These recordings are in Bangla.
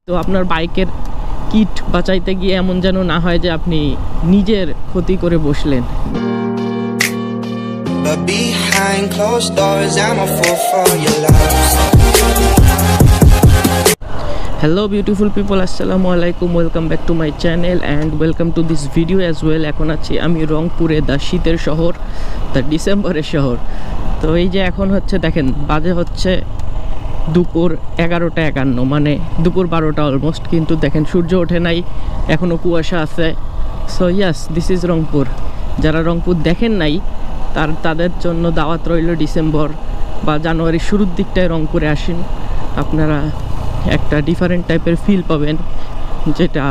তো আপনার বাইকের কিট বাঁচাইতে গিয়ে এমন যেন না হয় যে আপনি নিজের ক্ষতি করে বসলেন। But behind closed doors, I'm a fool for your love. Hello beautiful people, assalamu alaikum, welcome back to my channel and welcome to this video as well. এখন আছি আমি রংপুরে, দা শীতের শহর, দা ডিসেম্বরের শহর। তো এই যে এখন হচ্ছে দেখেন বাজে হচ্ছে দুপুর 11:51, মানে দুপুর 12টা অলমোস্ট, কিন্তু দেখেন সূর্য ওঠে নাই, এখনও কুয়াশা আছে। So yes, this is Rangpur. যারা রংপুর দেখেন নাই তাদের জন্য দাওয়াত রইল, ডিসেম্বর বা জানুয়ারির শুরুর দিকটায় রংপুরে আসেন, আপনারা একটা ডিফারেন্ট টাইপের ফিল পাবেন, যেটা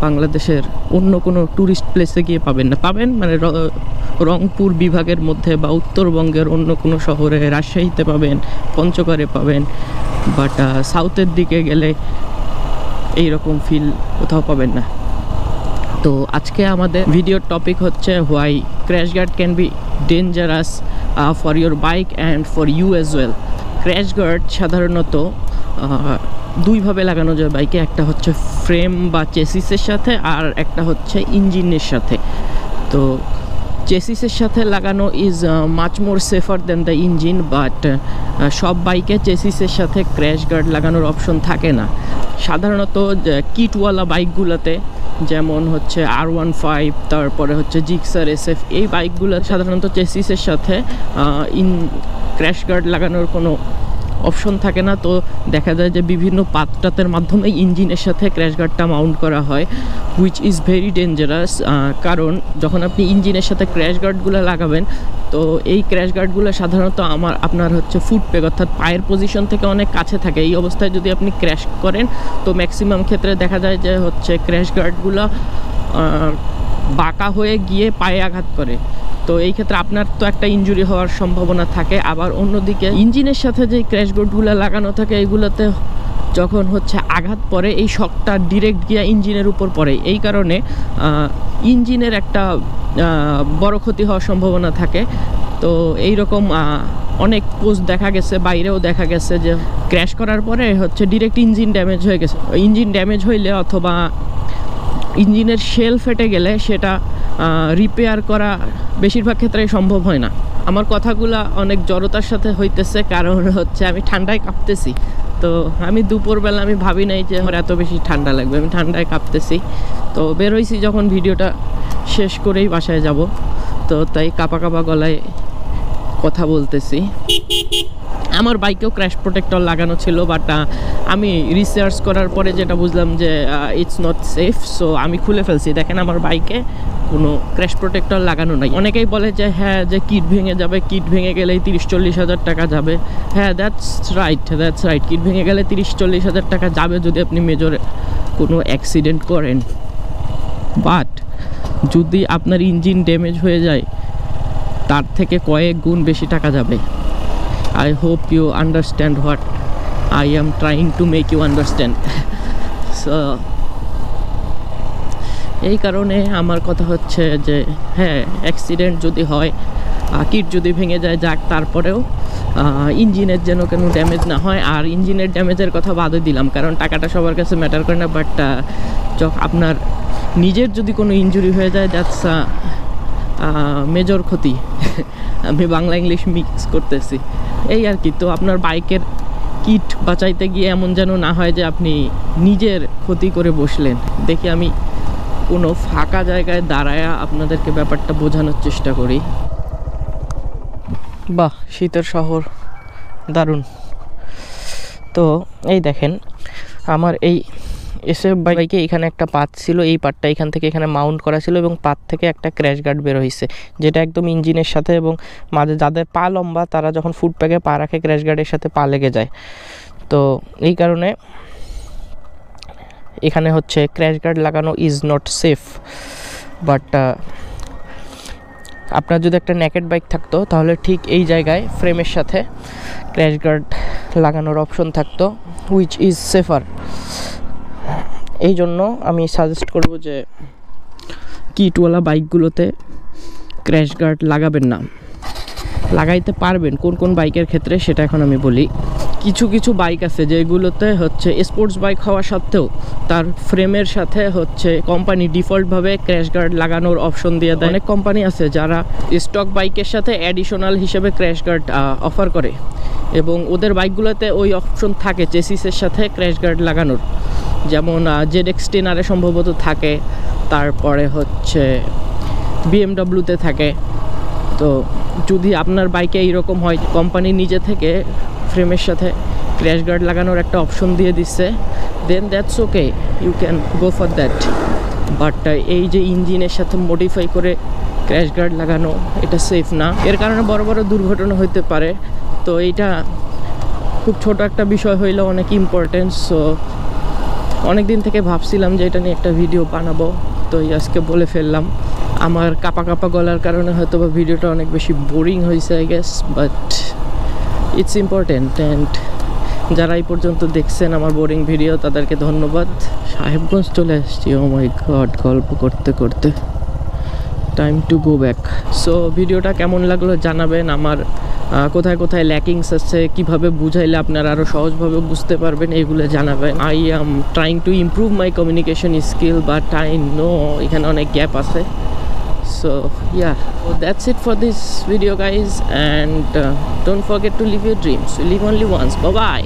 বাংলাদেশের অন্য কোনো ট্যুরিস্ট প্লেসে গিয়ে পাবেন না। পাবেন মানে রংপুর বিভাগের মধ্যে বা উত্তরবঙ্গের অন্য কোনো শহরে, রাজশাহীতে পাবেন, পঞ্চগড়ে পাবেন, বাট সাউথের দিকে গেলে এই রকম ফিল কোথাও পাবেন না। তো আজকে আমাদের ভিডিওর টপিক হচ্ছে why crash guard can be dangerous for your bike and for you as well. Crash guard সাধারণত দুইভাবে লাগানো যায় বাইকে, একটা হচ্ছে ফ্রেম বা চেসিসের সাথে, আর একটা হচ্ছে ইঞ্জিনের সাথে। তো চেসিসের সাথে লাগানো is much more safer than the engine, but সব বাইকে চেসিসের সাথে ক্র্যাশ গার্ড লাগানোর অপশন থাকে না। সাধারণত কিটওয়ালা বাইকগুলোতে, যেমন হচ্ছে R15, তারপরে হচ্ছে জিক্সার SF, এই বাইকগুলো সাধারণত চেসিসের সাথে ক্র্যাশ গার্ড লাগানোর কোনো অপশন থাকে না। তো দেখা যায় যে বিভিন্ন পাতটাতের মাধ্যমে ইঞ্জিনের সাথে ক্র্যাশ গার্ডটা মাউন্ট করা হয়, হুইচ ইজ ভেরি ডেঞ্জারাস। কারণ যখন আপনি ইঞ্জিনের সাথে ক্র্যাশ গার্ডগুলো লাগাবেন, তো এই ক্র্যাশ গার্ডগুলো সাধারণত আপনার হচ্ছে ফুট পেগ অর্থাৎ পায়ের পজিশন থেকে অনেক কাছে থাকে। এই অবস্থায় যদি আপনি ক্র্যাশ করেন, তো ম্যাক্সিমাম ক্ষেত্রে দেখা যায় যে হচ্ছে ক্র্যাশ গার্ডগুলো বাঁকা হয়ে গিয়ে পায়ে আঘাত করে। তো এই ক্ষেত্রে আপনার তো একটা ইনজুরি হওয়ার সম্ভাবনা থাকে। আবার অন্যদিকে ইঞ্জিনের সাথে যে ক্র্যাশ গার্ডগুলো লাগানো থাকে, এইগুলোতে যখন হচ্ছে আঘাত পড়ে, এই শকটা ডিরেক্ট গিয়ে ইঞ্জিনের উপর পড়ে, এই কারণে ইঞ্জিনের একটা বড় ক্ষতি হওয়ার সম্ভাবনা থাকে। তো এই রকম অনেক পোস্ট দেখা গেছে, বাইরেও দেখা গেছে যে ক্র্যাশ করার পরে হচ্ছে ডিরেক্ট ইঞ্জিন ড্যামেজ হয়ে গেছে। ইঞ্জিন ড্যামেজ হইলে অথবা ইঞ্জিনের শেল ফেটে গেলে সেটা রিপেয়ার করা বেশিরভাগ ক্ষেত্রে সম্ভব হয় না। আমার কথাগুলো অনেক জড়তার সাথে হইতেছে, কারণ হচ্ছে আমি ঠান্ডায় কাঁপতেছি। তো আমি দুপুরবেলা আমি ভাবি নাই যে আমার এত বেশি ঠান্ডা লাগবে, আমি ঠান্ডায় কাঁপতেছি। তো বের হয়েছি যখন ভিডিওটা শেষ করেই বাসায় যাব, তো তাই কাঁপা কাঁপা গলায় কথা বলতেছি। আমার বাইকেও ক্র্যাশ প্রোটেক্টর লাগানো ছিল, বাট আমি রিসার্চ করার পরে যেটা বুঝলাম যে ইটস নট সেফ, সো আমি খুলে ফেলছি। দেখেন আমার বাইকে কোনো ক্র্যাশ প্রোটেক্টর লাগানো নাই। অনেকেই বলে যে হ্যাঁ, যে কিট ভেঙে যাবে, কিট ভেঙে গেলেই 30-40 হাজার টাকা যাবে। হ্যাঁ, দ্যাটস রাইট। কিট ভেঙে গেলে 30-40 হাজার টাকা যাবে যদি আপনি মেজর কোনো অ্যাক্সিডেন্ট করেন। বাট যদি আপনার ইঞ্জিন ড্যামেজ হয়ে যায়, তার থেকে কয়েক গুণ বেশি টাকা যাবে। I hope you understand what I am trying to make you understand. So এই কারণে আমার কথা হচ্ছে যে হ্যাঁ, অ্যাক্সিডেন্ট যদি হয়, কিট যদি ভেঙে যায়, যাক, তারপরেও ইঞ্জিনের যেন কোনো ড্যামেজ না হয়। আর ইঞ্জিনের ড্যামেজের কথা বাদে দিলাম, কারণ টাকাটা সবার কাছে ম্যাটার করে না, বাট আপনার নিজের যদি কোনো ইনজুরি হয়ে যায়, দ্যাটস মেজর ক্ষতি। আমি বাংলা ইংলিশ মিক্স করতেছি, এই আর কি। তো আপনার বাইকের কিট বাঁচাইতে গিয়ে এমন যেন না হয় যে আপনি নিজের ক্ষতি করে বসলেন। দেখি আমি কোনো ফাঁকা জায়গায় দাঁড়ায়া আপনাদেরকে ব্যাপারটা বোঝানোর চেষ্টা করি। বাহ, শীতের শহর, দারুণ। তো এই দেখেন আমার এই SF বাইকে এখানে একটা পাত ছিল, এই পাতটা এখান থেকে এখানে মাউন্ট করা ছিল, এবং পাত থেকে একটা ক্র্যাশ গার্ড বের হয়েছে, যেটা একদম ইঞ্জিনের সাথে, এবং মাঝে যাদের পা লম্বা তারা যখন ফুট প্যাকে পা রাখে, ক্র্যাশ গার্ডের সাথে পা লেগে যায়। তো এই কারণে এখানে হচ্ছে ক্র্যাশ গার্ড লাগানো ইজ নট সেফ। বাট আপনার যদি একটা নেকেড বাইক থাকতো, তাহলে ঠিক এই জায়গায় ফ্রেমের সাথে ক্র্যাশ গার্ড লাগানোর অপশন থাকতো, হুইচ ইজ সেফার। এই জন্য আমি সাজেস্ট করব যে কিটওয়ালা বাইকগুলোতে ক্র্যাশ গার্ড লাগাবেন না। লাগাইতে পারবেন কোন কোন বাইকের ক্ষেত্রে সেটা এখন আমি বলি। কিছু কিছু বাইক আছে যেগুলোতে হচ্ছে স্পোর্টস বাইক হওয়া সত্ত্বেও তার ফ্রেমের সাথে হচ্ছে কোম্পানি ডিফল্টভাবে ক্র্যাশ গার্ড লাগানোর অপশন দিয়ে দেয়। অনেক কোম্পানি আছে যারা স্টক বাইকের সাথে অ্যাডিশনাল হিসেবে ক্র্যাশ গার্ড অফার করে এবং ওদের বাইকগুলোতে ওই অপশন থাকে চেসিসের সাথে ক্র্যাশ গার্ড লাগানোর, যেমন ZX10R সম্ভবত থাকে, তারপরে হচ্ছে BMWতে থাকে। তো যদি আপনার বাইকে এইরকম হয় কোম্পানি নিজে থেকে ফ্রেমের সাথে ক্র্যাশ গার্ড লাগানোর একটা অপশন দিয়ে দিচ্ছে, then that's okay, you can go for that. But এই যে ইঞ্জিনের সাথে মডিফাই করে ক্র্যাশ গার্ড লাগানো, এটা সেফ না, এর কারণে বড় বড় দুর্ঘটনা হতে পারে। তো এইটা খুব ছোট একটা বিষয় হইলেও অনেক ইম্পর্টেন্ট। সো অনেক দিন থেকে ভাবছিলাম যে এটা নিয়ে একটা ভিডিও বানাবো, তো আজকে বলে ফেললাম। আমার কাপা কাপা গলার কারণে হয়তো বা ভিডিওটা অনেক বেশি বোরিং হয়েছে I guess, but it's important. And যারা এই পর্যন্ত দেখছেন আমার বোরিং ভিডিও তাদেরকে ধন্যবাদ। সাহেবগঞ্জ চলে আসছি, ও মাই গড, গল্প করতে করতে time to go back. So ভিডিওটা কেমন লাগলো জানাবেন, আমার কোথায় কোথায় ল্যাকিংস আছে, কীভাবে বুঝাইলে আপনারা আরও সহজভাবে বুঝতে পারবেন, এগুলো জানাবেন। I am trying to improve my communication skill, but I know এখানে অনেক গ্যাপ আছে। So yeah, so that's it for this video guys, and don't forget to live your dreams. You live only once. Bye bye.